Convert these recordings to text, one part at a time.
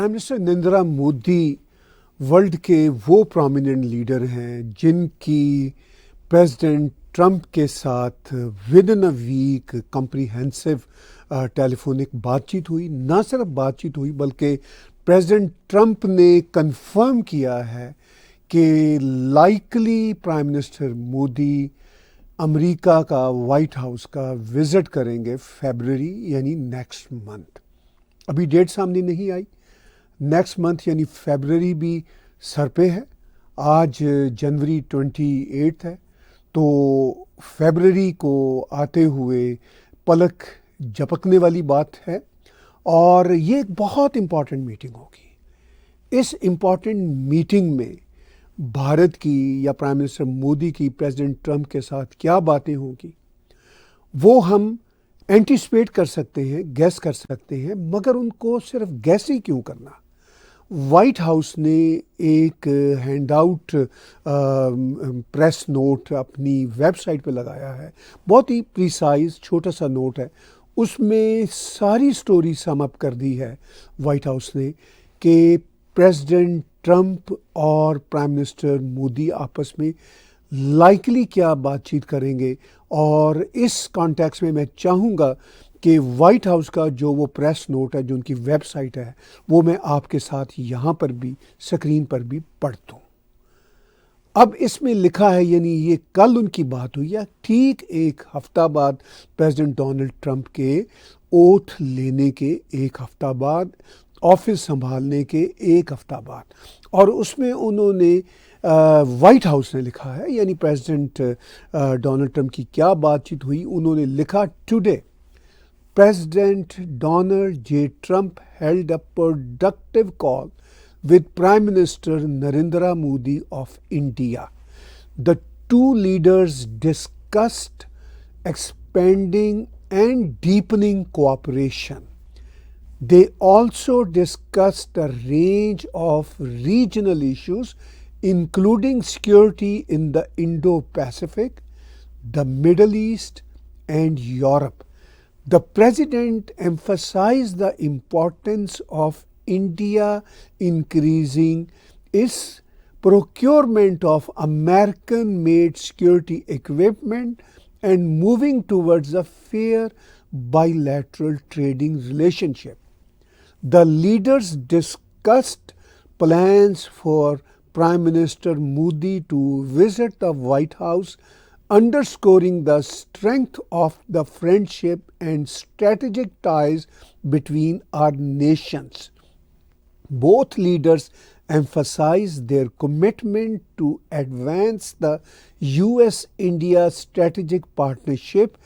Prime minister Narendra Modi world کے وہ prominent leader ہیں جن کی پریزیڈنٹ ٹرمپ کے ساتھ with in a week comprehensive telephonic بات چیت ہوئی. نہ صرف بات چیت ہوئی بلکہ پریزیڈنٹ ٹرمپ نے کنفرم کیا ہے کہ لائکلی پرائم منسٹر مودی امریکہ کا وائٹ ہاؤس کا وزٹ کریں گے فیبرری یعنی نیکسٹ منتھ. ابھی ڈیٹ سامنے نہیں آئی. نیکسٹ منتھ یعنی فیبرری بھی سر پہ ہے. آج جنوری 28 ہے تو فیبرری کو آتے ہوئے پلک جھپکنے والی بات ہے اور یہ ایک بہت امپورٹنٹ میٹنگ ہوگی. اس امپورٹنٹ میٹنگ میں بھارت کی یا پرائم منسٹر مودی کی پریزیڈنٹ ٹرمپ کے ساتھ کیا باتیں ہوں گی وہ ہم اینٹیسپیٹ کر سکتے ہیں, گیس کر سکتے ہیں, مگر ان کو صرف گیس ہی کیوں کرنا. وائٹ ہاؤس نے ایک ہینڈ آؤٹ پریس نوٹ اپنی ویب سائٹ پہ لگایا ہے, بہت ہی پریسائز چھوٹا سا نوٹ ہے. اس میں ساری سٹوری سم اپ کر دی ہے وائٹ ہاؤس نے کہ پریزیڈنٹ ٹرمپ اور پرائم منسٹر مودی آپس میں لائکلی کیا بات چیت کریں گے. اور اس کانٹیکس میں میں چاہوں گا کہ وائٹ ہاؤس کا جو وہ پریس نوٹ ہے جو ان کی ویب سائٹ ہے وہ میں آپ کے ساتھ یہاں پر بھی اسکرین پر بھی پڑھ دوں. اب اس میں لکھا ہے یعنی یہ کل ان کی بات ہوئی ہے ٹھیک ایک ہفتہ بعد پریزیڈنٹ ڈونلڈ ٹرمپ کے اوتھ لینے کے ایک ہفتہ بعد, آفس سنبھالنے کے ایک ہفتہ بعد. اور اس میں انہوں نے وائٹ ہاؤس نے لکھا ہے یعنی پریزیڈنٹ ڈونلڈ ٹرمپ کی کیا بات چیت ہوئی. انہوں نے لکھا today President Donald J. Trump held a productive call with Prime Minister Narendra Modi of India. The two leaders discussed expanding and deepening cooperation. They also discussed a range of regional issues, including security in the Indo-Pacific, the Middle East, and Europe. The president emphasized the importance of India increasing its procurement of American-made security equipment and moving towards a fair bilateral trading relationship. The leaders discussed plans for Prime Minister Modi to visit the White House, underscoring the strength of the friendship and strategic ties between our nations. Both leaders emphasized their commitment to advance the US-India strategic partnership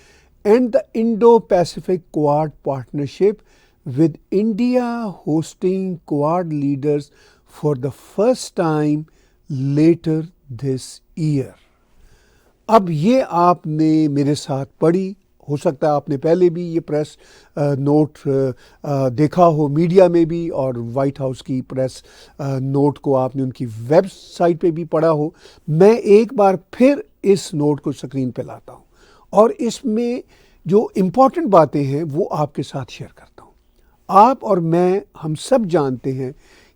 and the Indo-Pacific Quad partnership, with India hosting Quad leaders for the first time later this year. اب یہ آپ نے میرے ساتھ پڑھی, ہو سکتا ہے آپ نے پہلے بھی یہ پریس نوٹ دیکھا ہو میڈیا میں بھی اور وائٹ ہاؤس کی پریس نوٹ کو آپ نے ان کی ویب سائٹ پہ بھی پڑھا ہو. میں ایک بار پھر اس نوٹ کو اسکرین پہ لاتا ہوں اور اس میں جو امپورٹنٹ باتیں ہیں وہ آپ کے ساتھ شیئر کرتا ہوں. آپ اور میں ہم سب جانتے ہیں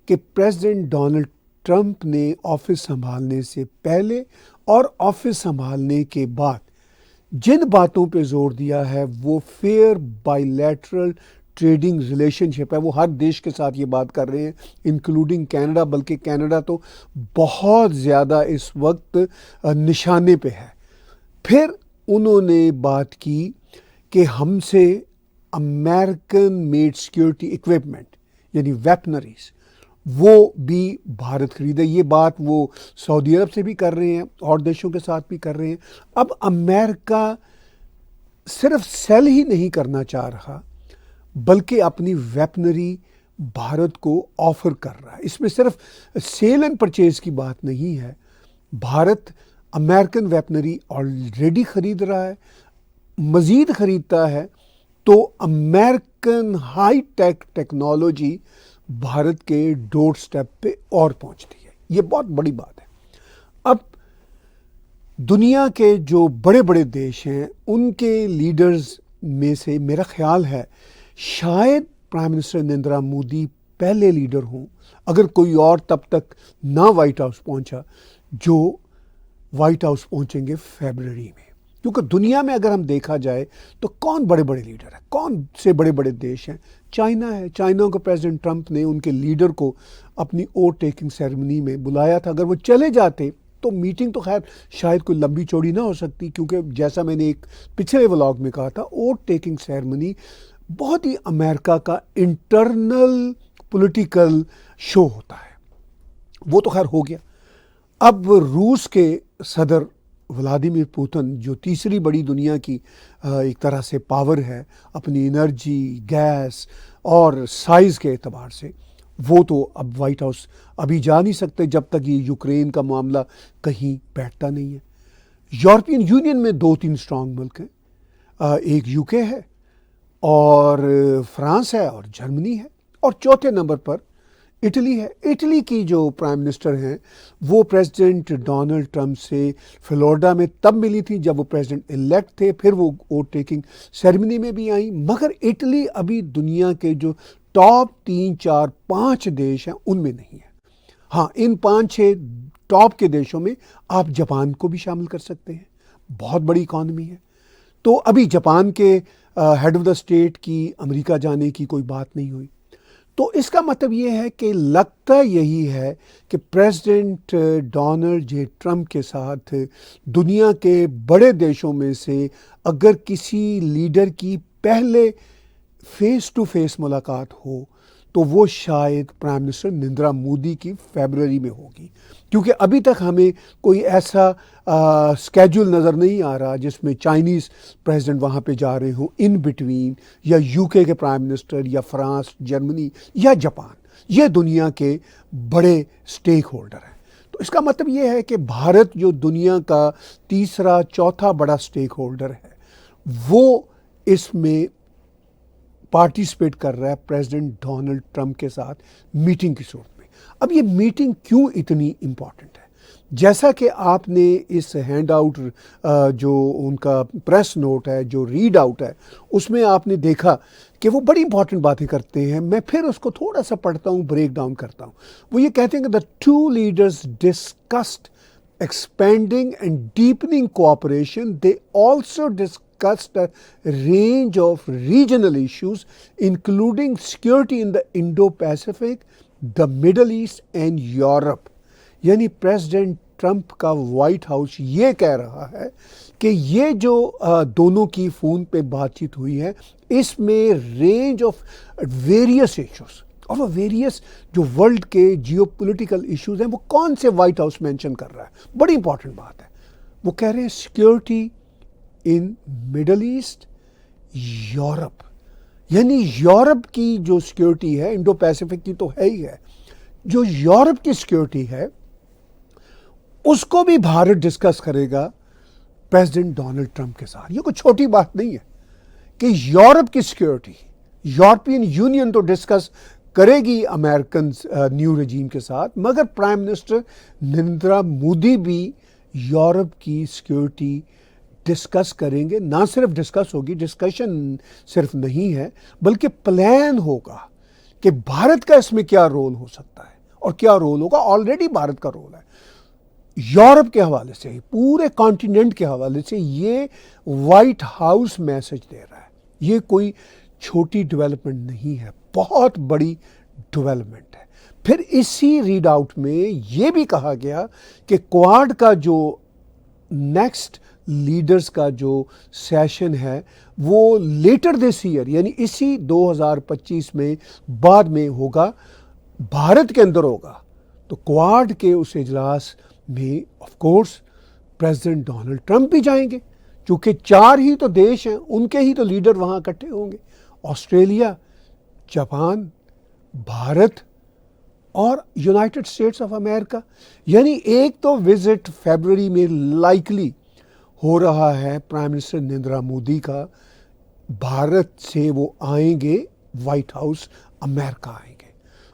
کہ پریزیڈنٹ ڈونلڈ ٹرمپ نے آفس سنبھالنے سے پہلے اور آفس سنبھالنے کے بعد جن باتوں پہ زور دیا ہے وہ fair bilateral trading relationship ہے. وہ ہر دیش کے ساتھ یہ بات کر رہے ہیں انکلوڈنگ کینیڈا, بلکہ کینیڈا تو بہت زیادہ اس وقت نشانے پہ ہے. پھر انہوں نے بات کی کہ ہم سے امریکن میڈ سیکورٹی ایکوپمنٹ یعنی ویپنریز وہ بھی بھارت خریدے. یہ بات وہ سعودی عرب سے بھی کر رہے ہیں اور دیشوں کے ساتھ بھی کر رہے ہیں. اب امریکہ صرف سیل ہی نہیں کرنا چاہ رہا بلکہ اپنی ویپنری بھارت کو آفر کر رہا ہے. اس میں صرف سیل اینڈ پرچیز کی بات نہیں ہے. بھارت امریکن ویپنری آلریڈی خرید رہا ہے, مزید خریدتا ہے, تو American high tech technology Bharat کے ڈور سٹیپ پہ اور پہنچتی ہے. یہ بہت بڑی بات ہے. اب دنیا کے جو بڑے بڑے دیش ہیں ان کے لیڈرز میں سے میرا خیال ہے شاید پرائم منسٹر نریندر مودی پہلے لیڈر ہوں, اگر کوئی اور تب تک نہ وائٹ ہاؤس پہنچا, جو وائٹ ہاؤس پہنچیں گے فیبرری میں. کیونکہ دنیا میں اگر ہم دیکھا جائے تو کون بڑے بڑے لیڈر ہیں, کون سے بڑے بڑے دیش ہیں؟ چائنا ہے. چائنا کو پریزیڈنٹ ٹرمپ نے ان کے لیڈر کو اپنی اوٹ ٹیکنگ سیریمنی میں بلایا تھا. اگر وہ چلے جاتے تو میٹنگ تو خیر شاید کوئی لمبی چوڑی نہ ہو سکتی, کیونکہ جیسا میں نے ایک پچھلے ولاگ میں کہا تھا, اوٹ ٹیکنگ سیریمنی بہت ہی امریکہ کا انٹرنل پولیٹیکل شو ہوتا ہے. وہ تو خیر ہو گیا. اب روس کے صدر ولادیمیر پوتن, جو تیسری بڑی دنیا کی ایک طرح سے پاور ہے اپنی انرجی, گیس اور سائز کے اعتبار سے, وہ تو اب وائٹ ہاؤس ابھی جا نہیں سکتے جب تک یہ یوکرین کا معاملہ کہیں بیٹھتا نہیں ہے. یورپین یونین میں 2-3 اسٹرانگ ملک ہیں, ایک یو کے ہے اور فرانس ہے اور جرمنی ہے, اور چوتھے نمبر پر اٹلی ہے. اٹلی کی جو پرائم منسٹر ہیں وہ پریزیڈنٹ ڈونلڈ ٹرمپ سے فلوریڈا میں تب ملی تھی جب وہ پریزیڈنٹ الیکٹ تھے, پھر وہ ووٹ ٹیکنگ سیریمنی میں بھی آئیں. مگر اٹلی ابھی دنیا کے جو ٹاپ 3, 4, 5 دیش ہیں ان میں نہیں ہے. ہاں, ان 5-6 ٹاپ کے دیشوں میں آپ جاپان کو بھی شامل کر سکتے ہیں, بہت بڑی اکانومی ہے. تو ابھی جاپان کے ہیڈ آف دا اسٹیٹ کی امریکہ جانے کی کوئی بات نہیں ہوئی. تو اس کا مطلب یہ ہے کہ لگتا یہی ہے کہ پریزیڈنٹ ڈونلڈ جے ٹرمپ کے ساتھ دنیا کے بڑے دیشوں میں سے اگر کسی لیڈر کی پہلے فیس ٹو فیس ملاقات ہو تو وہ شاید پرائم منسٹر نریندر مودی کی فیبرری میں ہوگی. کیونکہ ابھی تک ہمیں کوئی ایسا اسکیجول نظر نہیں آ رہا جس میں چائنیز پریزیڈنٹ وہاں پہ جا رہے ہوں ان بٹوین, یا یو کے پرائم منسٹر, یا فرانس, جرمنی یا جاپان. یہ دنیا کے بڑے اسٹیک ہولڈر ہیں. تو اس کا مطلب یہ ہے کہ بھارت جو دنیا کا تیسرا چوتھا بڑا اسٹیک ہولڈر ہے وہ اس میں پارٹیسپیٹ کر رہا ہے پریزیڈنٹ ڈونلڈ ٹرمپ کے ساتھ میٹنگ کی صورت میں. اب یہ میٹنگ کیوں اتنی امپورٹنٹ ہے؟ جیسا کہ آپ نے اس ہینڈ آؤٹ جو ان کا پریس نوٹ ہے جو ریڈ آؤٹ ہے اس میں آپ نے دیکھا کہ وہ بڑی امپورٹنٹ باتیں کرتے ہیں. میں پھر اس کو تھوڑا سا پڑھتا ہوں, بریک ڈاؤن کرتا ہوں. وہ یہ کہتے ہیں کہ the two leaders discussed expanding and deepening cooperation. They also discussed a range of regional issues including security in the Indo-Pacific, the Middle East and Europe. یعنی پریزیڈنٹ ٹرمپ کا وائٹ ہاؤس یہ کہہ رہا ہے کہ یہ جو دونوں کی فون پہ بات چیت ہوئی ہے اس میں رینج آف ویریس ایشوز اور وہ ویریس جو ورلڈ کے جیو پولیٹیکل ایشوز ہیں وہ کون سے وائٹ ہاؤس مینشن کر رہا ہے. بڑی امپورٹنٹ بات ہے. وہ کہہ رہے ہیں سیکیورٹی ان مڈل ایسٹ, یورپ. یعنی یورپ کی جو سیکیورٹی ہے, انڈو پیسفک کی تو ہے ہی ہے, جو یورپ کی سیکیورٹی ہے اس کو بھی بھارت ڈسکس کرے گا پریزیڈنٹ ڈونلڈ ٹرمپ کے ساتھ. یہ کوئی چھوٹی بات نہیں ہے کہ یورپ کی سیکیورٹی یورپین یونین تو ڈسکس کرے گی امریکن نیو رجیم کے ساتھ, مگر پرائم منسٹر نریندر مودی بھی یورپ کی سیکیورٹی ڈسکس کریں گے. نہ صرف ڈسکس ہوگی, ڈسکشن صرف نہیں ہے بلکہ پلان ہوگا کہ بھارت کا اس میں کیا رول ہو سکتا ہے اور کیا رول ہوگا. آلریڈی بھارت کا رول ہے یورپ کے حوالے سے, پورے کانٹیننٹ کے حوالے سے. یہ وائٹ ہاؤس میسج دے رہا ہے. یہ کوئی چھوٹی ڈیولپمنٹ نہیں ہے, بہت بڑی ڈیولپمنٹ ہے. پھر اسی ریڈ آؤٹ میں یہ بھی کہا گیا کہ کوآڈ کا جو نیکسٹ لیڈرز کا جو سیشن ہے وہ لیٹر دس ایئر یعنی اسی 2025 میں بعد میں ہوگا, بھارت کے اندر ہوگا. تو کوآڈ کے اس اجلاس میں of course president Donald Trump بھی جائیں گے, چونکہ 4 ہی تو دیش ہیں, ان کے ہی تو لیڈر وہاں اکٹھے ہوں گے. آسٹریلیا, جاپان, بھارت اور یونائٹڈ اسٹیٹس آف امریکہ. یعنی ایک تو وزٹ فیبرری میں لائکلی ہو رہا ہے پرائم منسٹر نریندر مودی کا, بھارت سے وہ آئیں گے وائٹ ہاؤس, امریکہ آئیں گے.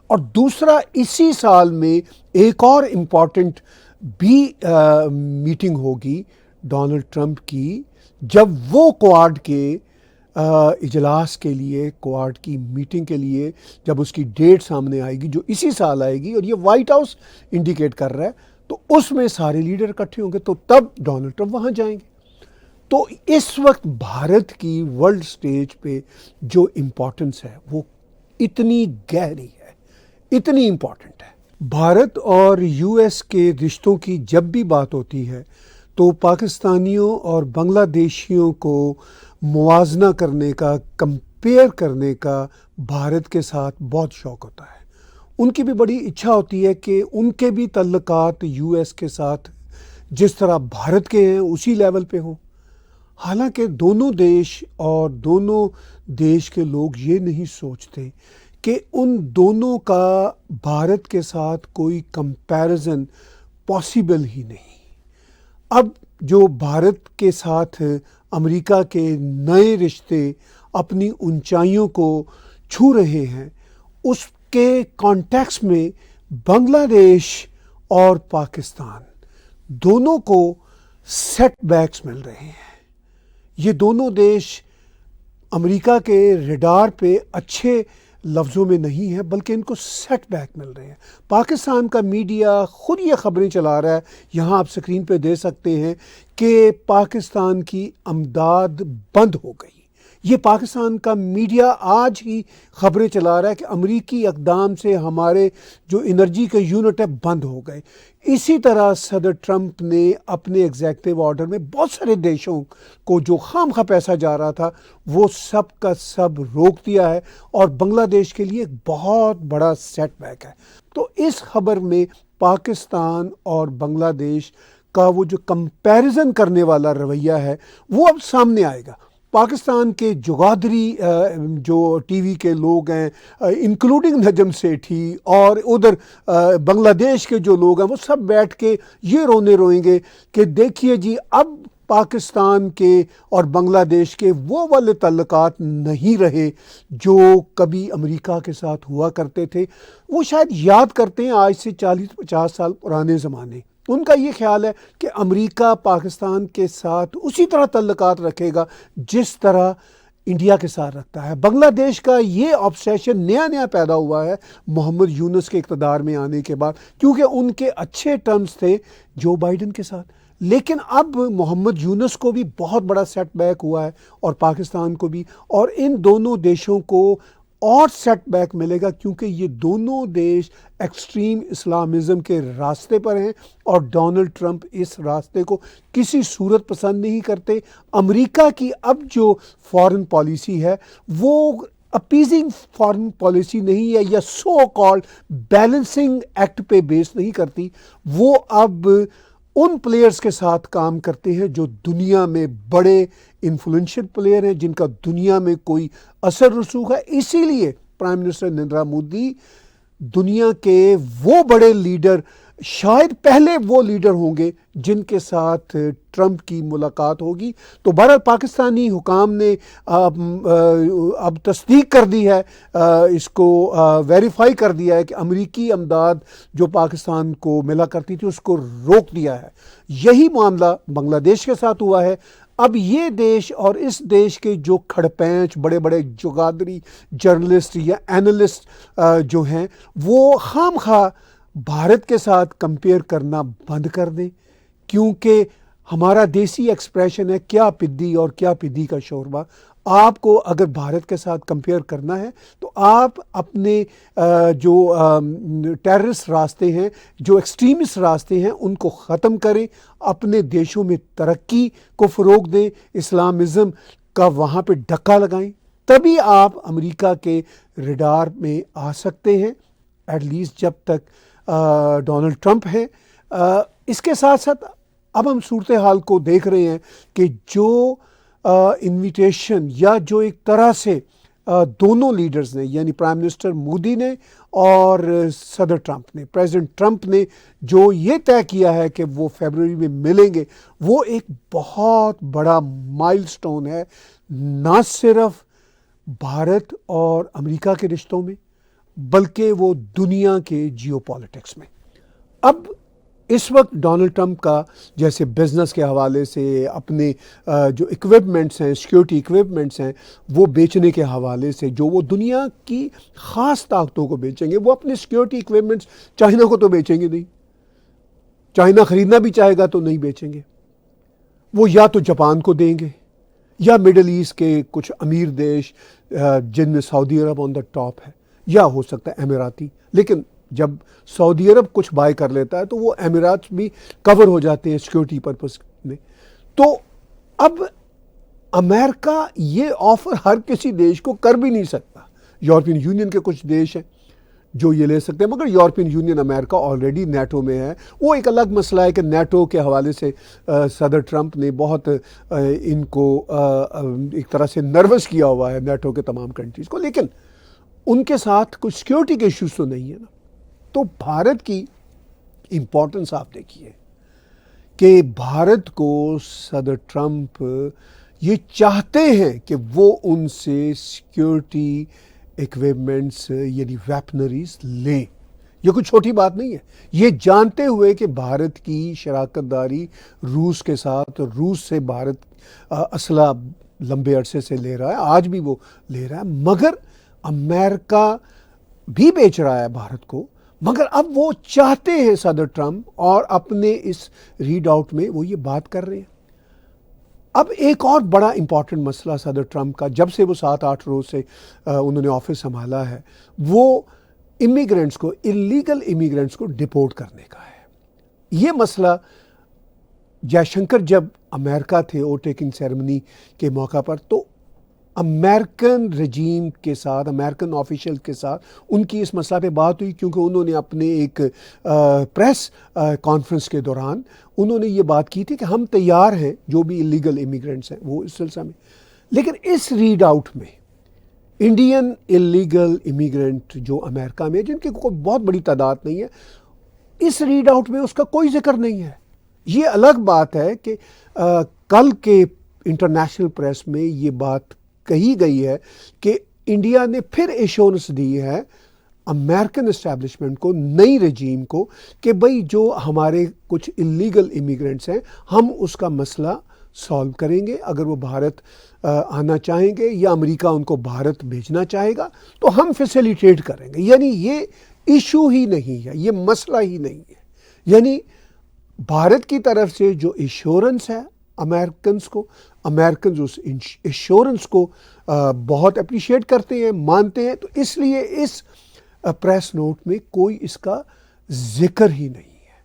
اور دوسرا اسی سال میں ایک اور امپورٹنٹ بھی میٹنگ ہوگی ڈونلڈ ٹرمپ کی, جب وہ کوآڈ کے اجلاس کے لیے، کوارڈ کی میٹنگ کے لیے، جب اس کی ڈیٹ سامنے آئے گی جو اسی سال آئے گی، اور یہ وائٹ ہاؤس انڈیکیٹ کر رہا ہے، تو اس میں سارے لیڈر اکٹھے ہوں گے، تو تب ڈونلڈ ٹرمپ وہاں جائیں گے۔ تو اس وقت بھارت کی ورلڈ سٹیج پہ جو امپورٹنس ہے وہ اتنی گہری ہے، اتنی امپورٹنٹ ہے۔ بھارت اور یو ایس کے رشتوں کی جب بھی بات ہوتی ہے تو پاکستانیوں اور بنگلہ دیشیوں کو موازنہ کرنے کا، کمپیئر کرنے کا بھارت کے ساتھ بہت شوق ہوتا ہے۔ ان کی بھی بڑی اچھا ہوتی ہے کہ ان کے بھی تعلقات یو ایس کے ساتھ جس طرح بھارت کے ہیں اسی لیول پہ ہوں۔ حالانکہ دونوں دیش اور دونوں دیش کے لوگ یہ نہیں سوچتے کہ ان دونوں کا بھارت کے ساتھ کوئی کمپیرزن پاسبل ہی نہیں۔ اب جو بھارت کے ساتھ امریکہ کے نئے رشتے اپنی اونچائیوں کو چھو رہے ہیں، اس کے کانٹیکس میں بنگلہ دیش اور پاکستان دونوں کو سیٹ بیکس مل رہے ہیں۔ یہ دونوں دیش امریکہ کے ریڈار پہ اچھے لفظوں میں نہیں ہے، بلکہ ان کو سیٹ بیک مل رہے ہیں۔ پاکستان کا میڈیا خود یہ خبریں چلا رہا ہے، یہاں آپ سکرین پہ دے سکتے ہیں کہ پاکستان کی امداد بند ہو گئی۔ یہ پاکستان کا میڈیا آج ہی خبریں چلا رہا ہے کہ امریکی اقدام سے ہمارے جو انرجی کے یونٹ ہے بند ہو گئے۔ اسی طرح صدر ٹرمپ نے اپنے ایگزیکٹو آرڈر میں بہت سارے دیشوں کو جو خام خواہ پیسہ جا رہا تھا وہ سب کا سب روک دیا ہے، اور بنگلہ دیش کے لیے ایک بہت بڑا سیٹ بیک ہے۔ تو اس خبر میں پاکستان اور بنگلہ دیش کا وہ جو کمپیریزن کرنے والا رویہ ہے وہ اب سامنے آئے گا۔ پاکستان کے جگادری جو ٹی وی کے لوگ ہیں، انکلوڈنگ نجم سیٹھی، اور ادھر بنگلہ دیش کے جو لوگ ہیں، وہ سب بیٹھ کے یہ روئیں گے کہ دیکھیے جی اب پاکستان کے اور بنگلہ دیش کے وہ والے تعلقات نہیں رہے جو کبھی امریکہ کے ساتھ ہوا کرتے تھے۔ وہ شاید یاد کرتے ہیں آج سے 40-50 سال پرانے زمانے۔ ان کا یہ خیال ہے کہ امریکہ پاکستان کے ساتھ اسی طرح تعلقات رکھے گا جس طرح انڈیا کے ساتھ رکھتا ہے۔ بنگلہ دیش کا یہ آبسیشن نیا پیدا ہوا ہے محمد یونس کے اقتدار میں آنے کے بعد، کیونکہ ان کے اچھے ٹرمز تھے جو بائیڈن کے ساتھ۔ لیکن اب محمد یونس کو بھی بہت بڑا سیٹ بیک ہوا ہے، اور پاکستان کو بھی، اور ان دونوں دیشوں کو اور سیٹ بیک ملے گا، کیونکہ یہ دونوں دیش ایکسٹریم اسلامزم کے راستے پر ہیں، اور ڈونلڈ ٹرمپ اس راستے کو کسی صورت پسند نہیں کرتے۔ امریکہ کی اب جو فارن پالیسی ہے وہ اپیزنگ فارن پالیسی نہیں ہے، یا سو کالڈ بیلنسنگ ایکٹ پہ بیس نہیں کرتی۔ وہ اب ان پلیئرز کے ساتھ کام کرتے ہیں جو دنیا میں بڑے انفلوئنشل پلیئر ہیں، جن کا دنیا میں کوئی اثر رسوخ ہے۔ اسی لیے پرائم منسٹر نریندر مودی دنیا کے وہ بڑے لیڈر، شاید پہلے وہ لیڈر ہوں گے جن کے ساتھ ٹرمپ کی ملاقات ہوگی۔ تو بہرحال پاکستانی حکام نے اب تصدیق کر دی ہے، اس کو ویریفائی کر دیا ہے کہ امریکی امداد جو پاکستان کو ملا کرتی تھی اس کو روک دیا ہے۔ یہی معاملہ بنگلہ دیش کے ساتھ ہوا ہے۔ اب یہ دیش اور اس دیش کے جو کھڑپینچ بڑے بڑے جگادری جرنلسٹ یا اینالسٹ جو ہیں، وہ خام خواہ بھارت کے ساتھ کمپیئر کرنا بند کر دیں، کیونکہ ہمارا دیسی ایکسپریشن ہے کیا پدی اور کیا پدی کا شوربہ۔ آپ کو اگر بھارت کے ساتھ کمپیئر کرنا ہے تو آپ اپنے جو ٹیررسٹ راستے ہیں، جو ایکسٹریمسٹ راستے ہیں، ان کو ختم کریں، اپنے دیشوں میں ترقی کو فروغ دیں، اسلامزم کا وہاں پہ ڈکا لگائیں، تبھی آپ امریکہ کے ریڈار میں آ سکتے ہیں، ایٹ لیسٹ جب تک ڈونلڈ ٹرمپ ہے۔ اس کے ساتھ ساتھ اب ہم صورتحال کو دیکھ رہے ہیں کہ جو انویٹیشن یا جو ایک طرح سے دونوں لیڈرز نے، یعنی پرائم منسٹر مودی نے اور صدر ٹرمپ نے، پریزیڈنٹ ٹرمپ نے جو یہ طے کیا ہے کہ وہ فیبروری میں ملیں گے، وہ ایک بہت بڑا مائل سٹون ہے، نہ صرف بھارت اور امریکہ کے رشتوں میں بلکہ وہ دنیا کے جیو پالیٹکس میں۔ اب اس وقت ڈونلڈ ٹرمپ کا جیسے بزنس کے حوالے سے اپنے جو اکوپمنٹس ہیں، سیکیورٹی اکوپمنٹس ہیں، وہ بیچنے کے حوالے سے جو وہ دنیا کی خاص طاقتوں کو بیچیں گے، وہ اپنے سیکیورٹی اکوپمنٹس چائنا کو تو بیچیں گے نہیں. چائنا خریدنا بھی چاہے گا تو نہیں بیچیں گے. وہ یا تو جاپان کو دیں گے یا مڈل ایسٹ کے کچھ امیر دیش جن میں سعودی عرب آن دا ٹاپ ہے، یا ہو سکتا ہے اماراتی. لیکن جب سعودی عرب کچھ بائی کر لیتا ہے تو وہ امارات بھی کور ہو جاتے ہیں سیکیورٹی پرپز میں. تو اب امریکہ یہ آفر ہر کسی دیش کو کر بھی نہیں سکتا. یورپین یونین کے کچھ دیش ہیں جو یہ لے سکتے ہیں، مگر یورپین یونین امریکہ آلریڈی نیٹو میں ہے. وہ ایک الگ مسئلہ ہے کہ نیٹو کے حوالے سے صدر ٹرمپ نے بہت ان کو ایک طرح سے نروس کیا ہوا ہے نیٹو کے تمام کنٹریز کو، لیکن ان کے ساتھ کچھ سیکیورٹی کے ایشوز تو نہیں ہے نا. تو بھارت کی امپورٹنس آپ دیکھیے کہ بھارت کو صدر ٹرمپ یہ چاہتے ہیں کہ وہ ان سے سیکیورٹی ایکوپمنٹس یعنی ویپنریز لیں. یہ کوئی چھوٹی بات نہیں ہے، یہ جانتے ہوئے کہ بھارت کی شراکت داری روس کے ساتھ، روس سے بھارت اسلحہ لمبے عرصے سے لے رہا ہے، آج بھی وہ لے رہا ہے، مگر امریکہ بھی بیچ رہا ہے بھارت کو. مگر اب وہ چاہتے ہیں صدر ٹرمپ، اور اپنے اس ریڈ آؤٹ میں وہ یہ بات کر رہے ہیں. اب ایک اور بڑا امپورٹنٹ مسئلہ صدر ٹرمپ کا جب سے وہ 7-8 روز سے انہوں نے آفس سنبھالا ہے، وہ امیگرینٹس کو، اللیگل امیگرینٹس کو ڈپورٹ کرنے کا ہے. یہ مسئلہ جے شنکر جب امریکہ تھے اوور ٹیکنگ سیریمنی کے موقع پر، تو امریکن رجیم کے ساتھ، امریکن آفیشل کے ساتھ ان کی اس مسئلہ پہ بات ہوئی، کیونکہ انہوں نے اپنے ایک پریس کانفرنس کے دوران انہوں نے یہ بات کی تھی کہ ہم تیار ہیں جو بھی اللیگل امیگرینٹس ہیں وہ اس سلسلہ میں. لیکن اس ریڈ آؤٹ میں انڈین اللیگل امیگرینٹ جو امریکہ میں، جن کی کوئی بہت بڑی تعداد نہیں ہے، اس ریڈ آؤٹ میں اس کا کوئی ذکر نہیں ہے. یہ الگ بات ہے کہ کل کے انٹرنیشنل پریس میں یہ بات کہی گئی ہے کہ انڈیا نے پھر ایشورنس دی ہے امریکن اسٹیبلشمنٹ کو، نئی رجیم کو، کہ بھئی جو ہمارے کچھ اللیگل امیگرینٹس ہیں ہم اس کا مسئلہ سالو کریں گے. اگر وہ بھارت آنا چاہیں گے یا امریکہ ان کو بھارت بھیجنا چاہے گا تو ہم فیسیلیٹیٹ کریں گے. یعنی یہ ایشو ہی نہیں ہے، یہ مسئلہ ہی نہیں ہے. یعنی بھارت کی طرف سے جو ایشورنس ہے امریکنز کو، امریکنز اس ایشورنس کو بہت اپریشیٹ کرتے ہیں، مانتے ہیں. تو اس لیے اس پریس نوٹ میں کوئی اس کا ذکر ہی نہیں ہے.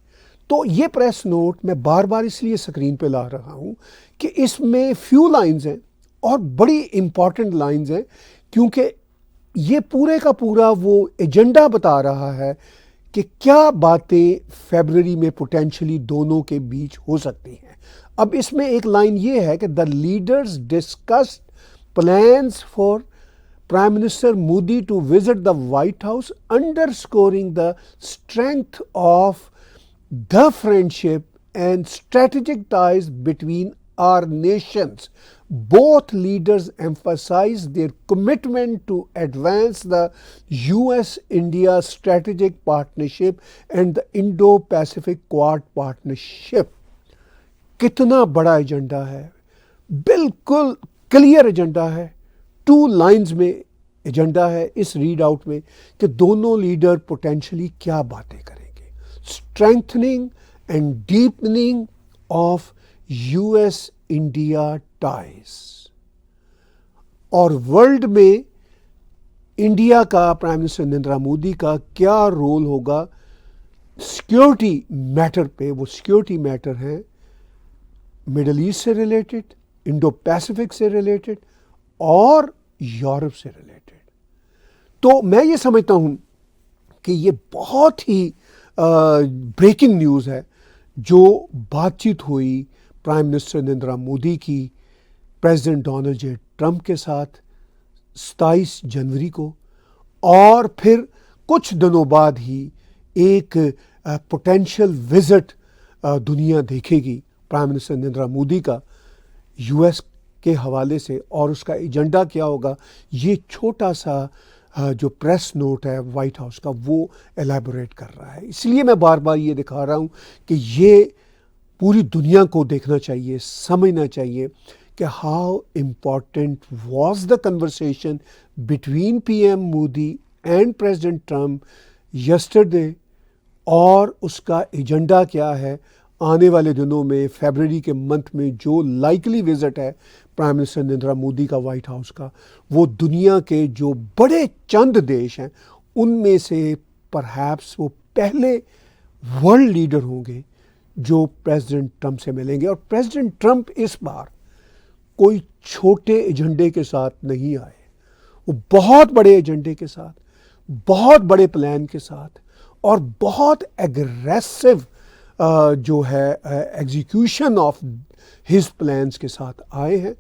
تو یہ پریس نوٹ میں بار بار اس لیے سکرین پہ لا رہا ہوں کہ اس میں فیو لائنز ہیں اور بڑی امپورٹنٹ لائنز ہیں، کیونکہ یہ پورے کا پورا وہ ایجنڈا بتا رہا ہے کہ کیا باتیں فیبرری میں پوٹینشلی دونوں کے بیچ ہو سکتی ہیں. اب اس میں ایک لائن یہ ہے کہ the leaders discussed plans for prime minister Modi to visit the white house underscoring the strength of the friendship and strategic ties between our nations. Both leaders emphasized their commitment to advance the US-India strategic partnership and the Indo-Pacific Quad partnership. کتنا بڑا agenda ہے، بالکل clear agenda ہے. 2 lines میں agenda ہے اس read out میں کہ دونوں لیڈر پوٹینشلی کیا باتیں کریں گے. Strengthening and deepening of US-India ties. اور ورلڈ میں انڈیا کا، پرائم منسٹر نریندر مودی کا کیا رول ہوگا سیکیورٹی میٹر پہ. وہ سیکیورٹی میٹر ہے مڈل ایسٹ سے ریلیٹڈ، انڈو پیسفک سے ریلیٹڈ اور یورپ سے ریلیٹڈ. تو میں یہ سمجھتا ہوں کہ یہ بہت ہی بریکنگ نیوز ہے جو بات چیت ہوئی پرائم منسٹر نریندر مودی کی پریزیڈنٹ ڈونلڈ جے ٹرمپ کے ساتھ 27 جنوری کو، اور پھر کچھ دنوں بعد ہی ایک پوٹینشیل وزٹ دنیا دیکھے گی پرائم منسٹر نریندر مودی کا US کے حوالے سے. اور اس کا ایجنڈا کیا ہوگا یہ چھوٹا سا جو پریس نوٹ ہے وائٹ ہاؤس کا وہ ایلیبوریٹ کر رہا ہے. اس لیے میں بار بار یہ دکھا رہا ہوں کہ یہ پوری دنیا کو دیکھنا چاہیے, سمجھنا چاہیے کہ how important was the conversation between P M Modi and president Trump yesterday, اور اس کا ایجنڈا کیا ہے آنے والے دنوں میں. فیبرری کے منتھ میں جو لائکلی وزٹ ہے پرائم منسٹر نریندر مودی کا وائٹ ہاؤس کا, وہ دنیا کے جو بڑے چند دیش ہیں ان میں سے پرہیپس وہ پہلے ورلڈ لیڈر ہوں گے جو پریزیڈنٹ ٹرمپ سے ملیں گے. اور پریزیڈنٹ ٹرمپ اس بار کوئی چھوٹے ایجنڈے کے ساتھ نہیں آئے, وہ بہت بڑے ایجنڈے کے ساتھ, بہت بڑے پلان کے ساتھ اور بہت ایگریسو جو ہے ایگزیکیوشن آف ہز پلانس کے ساتھ آئے ہیں.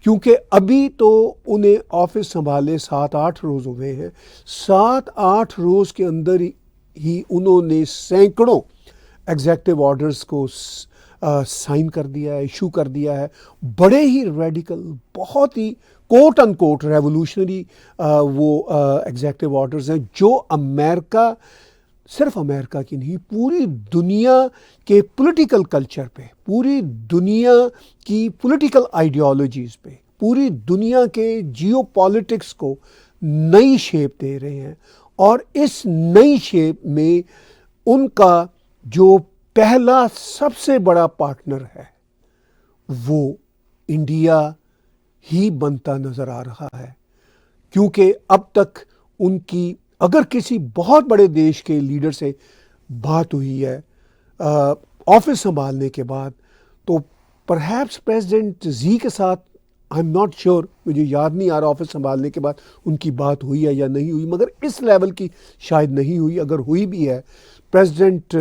کیونکہ ابھی تو انہیں آفس سنبھالے 7-8 روز ہوئے ہیں. 7-8 روز کے اندر ہی انہوں نے سینکڑوں ایگزیکٹو آرڈرز کو سائن کر دیا ہے, ایشو کر دیا ہے. بڑے ہی ریڈیکل, بہت ہی کوٹ ان کوٹ ریولوشنری وہ ایگزیکٹو آرڈرز ہیں جو امریکہ, صرف امریکہ کی نہیں, پوری دنیا کے پولیٹیکل کلچر پہ, پوری دنیا کی پولیٹیکل آئیڈیالوجیز پہ, پوری دنیا کے جیو پالیٹکس کو نئی شیپ دے رہے ہیں. اور اس نئی شیپ میں ان کا جو پہلا سب سے بڑا پارٹنر ہے وہ انڈیا ہی بنتا نظر آ رہا ہے. کیونکہ اب تک ان کی اگر کسی بہت بڑے دیش کے لیڈر سے بات ہوئی ہے آفس سنبھالنے کے بعد, تو پرہیپس پریزیڈنٹ زی کے ساتھ, آئی ایم ناٹ شیور, مجھے یاد نہیں آ رہا آفس سنبھالنے کے بعد ان کی بات ہوئی ہے یا نہیں ہوئی, مگر اس لیول کی شاید نہیں ہوئی. اگر ہوئی بھی ہے, پریزیڈنٹ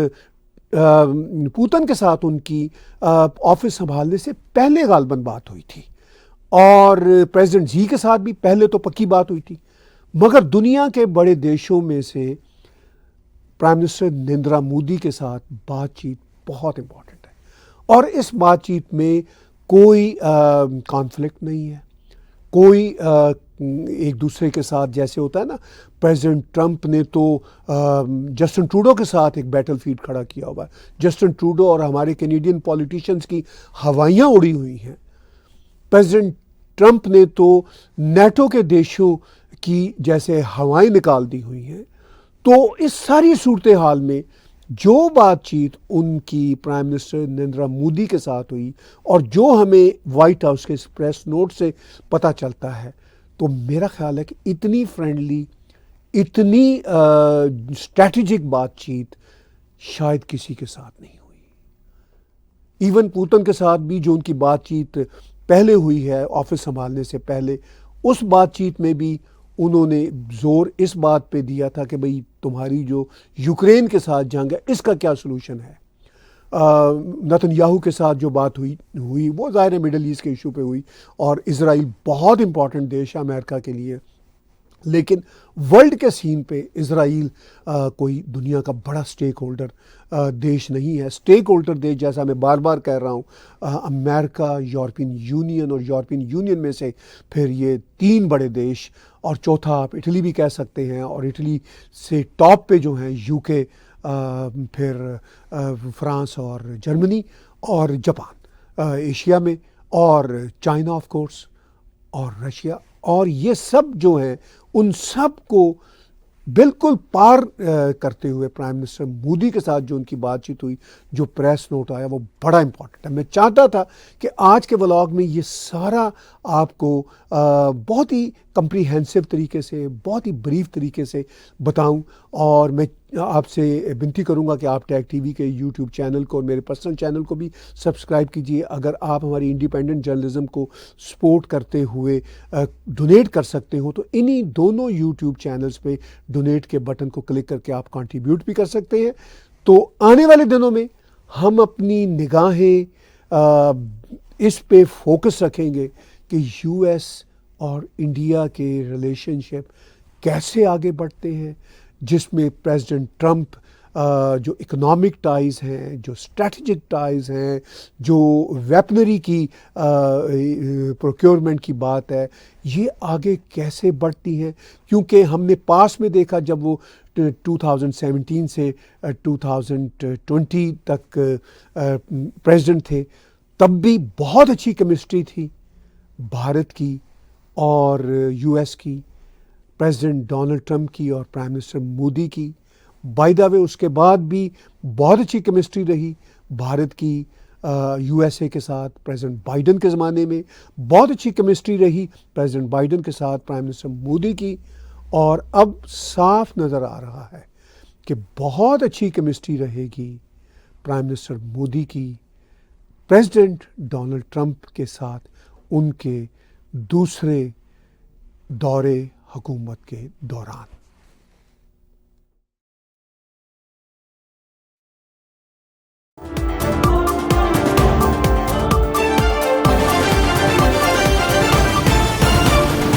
پوتن کے ساتھ ان کی آفس سنبھالنے سے پہلے غالباً بات ہوئی تھی, اور پریزیڈنٹ زی کے ساتھ بھی پہلے تو پکی بات ہوئی تھی. مگر دنیا کے بڑے دیشوں میں سے پرائم منسٹر نریندر مودی کے ساتھ بات چیت بہت امپورٹنٹ ہے, اور اس بات چیت میں کوئی کانفلکٹ نہیں ہے, کوئی ایک دوسرے کے ساتھ جیسے ہوتا ہے نا. پریزیڈنٹ ٹرمپ نے تو جسٹن ٹروڈو کے ساتھ ایک بیٹل فیلڈ کھڑا کیا ہوا ہے. جسٹن ٹروڈو اور ہمارے کینیڈین پولیٹیشنز کی ہوائیاں اڑی ہوئی ہیں. پریزیڈنٹ ٹرمپ نے تو نیٹو کے دیشوں کی جیسے ہوائیں نکال دی ہوئی ہیں. تو اس ساری صورتحال میں جو بات چیت ان کی پرائم منسٹر نریندر مودی کے ساتھ ہوئی, اور جو ہمیں وائٹ ہاؤس کے پریس نوٹ سے پتہ چلتا ہے, تو میرا خیال ہے کہ اتنی فرینڈلی, اتنی اسٹریٹجک بات چیت شاید کسی کے ساتھ نہیں ہوئی. ایون پوتن کے ساتھ بھی جو ان کی بات چیت پہلے ہوئی ہے آفس سنبھالنے سے پہلے, اس بات چیت میں بھی انہوں نے زور اس بات پہ دیا تھا کہ بھئی تمہاری جو یوکرین کے ساتھ جنگ ہے اس کا کیا سلوشن ہے. نتن یاہو کے ساتھ جو بات ہوئی وہ ظاہر ہے مڈل ایسٹ کے ایشو پہ ہوئی, اور اسرائیل بہت امپورٹنٹ دیش ہے امریکہ کے لیے, لیکن ورلڈ کے سین پہ اسرائیل کوئی دنیا کا بڑا سٹیک ہولڈر دیش نہیں ہے. سٹیک ہولڈر دیش جیسا میں بار بار کہہ رہا ہوں, امریکہ, یورپین یونین, اور یورپین یونین میں سے پھر یہ 3 بڑے دیش, اور چوتھا آپ اٹلی بھی کہہ سکتے ہیں, اور اٹلی سے ٹاپ پہ جو ہیں یو کے, پھر فرانس اور جرمنی اور جاپان ایشیا میں, اور چائنا آف کورس, اور رشیا, اور یہ سب جو ہیں ان سب کو بالکل پار کرتے ہوئے پرائم منسٹر مودی کے ساتھ جو ان کی بات چیت ہوئی, جو پریس نوٹ آیا, وہ بڑا امپورٹنٹ ہے. میں چاہتا تھا کہ آج کے ولاگ میں یہ سارا آپ کو بہت ہی کمپریہنسو طریقے سے, بہت ہی بریف طریقے سے بتاؤں, اور میں آپ سے بنتی کروں گا کہ آپ ٹیگ ٹی وی کے یوٹیوب چینل کو اور میرے پرسنل چینل کو بھی سبسکرائب کیجیے. اگر آپ ہماری انڈیپینڈنٹ جرنلزم کو سپورٹ کرتے ہوئے ڈونیٹ کر سکتے ہو, تو انہی دونوں یوٹیوب چینلز پہ ڈونیٹ کے بٹن کو کلک کر کے آپ کنٹریبیوٹ بھی کر سکتے ہیں. تو آنے والے دنوں میں ہم اپنی نگاہیں اس پہ فوکس رکھیں گے کہ یو ایس اور انڈیا کے ریلیشن شپ کیسے آگے بڑھتے ہیں, جس میں پریزیڈنٹ ٹرمپ جو اکنامک ٹائز ہیں، جو اسٹریٹجک ٹائز ہیں، جو ویپنری کی پروکیورمنٹ کی بات ہے، یہ آگے کیسے بڑھتی ہیں؟ کیونکہ ہم نے پاس میں دیکھا جب وہ 2017 سے 2020 تک پریزیڈنٹ تھے، تب بھی بہت اچھی کیمسٹری تھی بھارت کی اور یو ایس کی، پریزیڈنٹ ڈونلڈ ٹرمپ کی اور پرائم منسٹر مودی کی۔ بائی دا وے اس کے بعد بھی بہت اچھی کیمسٹری رہی بھارت کی یو ایس اے کے ساتھ، پریزیڈنٹ بائیڈن کے زمانے میں بہت اچھی کیمسٹری رہی پریزیڈنٹ بائیڈن کے ساتھ پرائم منسٹر مودی کی، اور اب صاف نظر آ رہا ہے کہ بہت اچھی کیمسٹری رہے گی پرائم منسٹر مودی کی پریزیڈنٹ ڈونلڈ ٹرمپ کے ساتھ ان کے دوسرے دورے حکومت کے دوران۔